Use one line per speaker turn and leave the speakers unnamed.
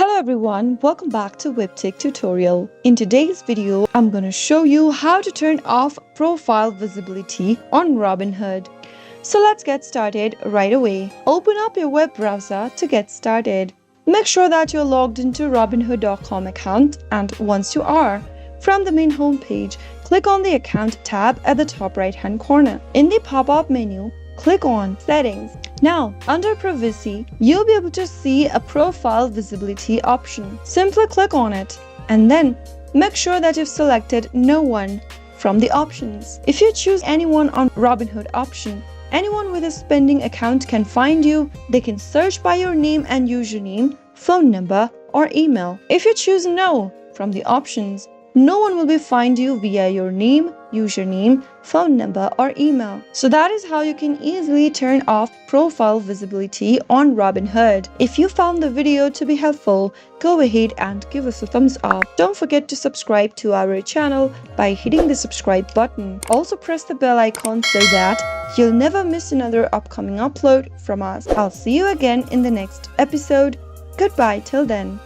Hello everyone, welcome back to Webtech Tutorial. In today's video, I'm going to show you how to turn off profile visibility on Robinhood. So let's get started right away. Open up your web browser to get started. Make sure that you're logged into Robinhood.com account, and once you are, from the main home page, click on the Account tab at the top right hand corner. In the pop-up menu, click on Settings. Now, under Privacy, you'll be able to see a profile visibility option. Simply click on it and then make sure that you've selected No One from the options. If you choose anyone on Robinhood option, anyone with a spending account can find you. They can search by your name and username, phone number, or email. If you choose No from the options, no one will be find you via your name, username, phone number, or email. So that is how you can easily turn off profile visibility on Robinhood. If you found the video to be helpful, go ahead and give us a thumbs up. Don't forget to subscribe to our channel by hitting the subscribe button. Also press the bell icon so that you'll never miss another upcoming upload from us. I'll see you again in the next episode. Goodbye till then.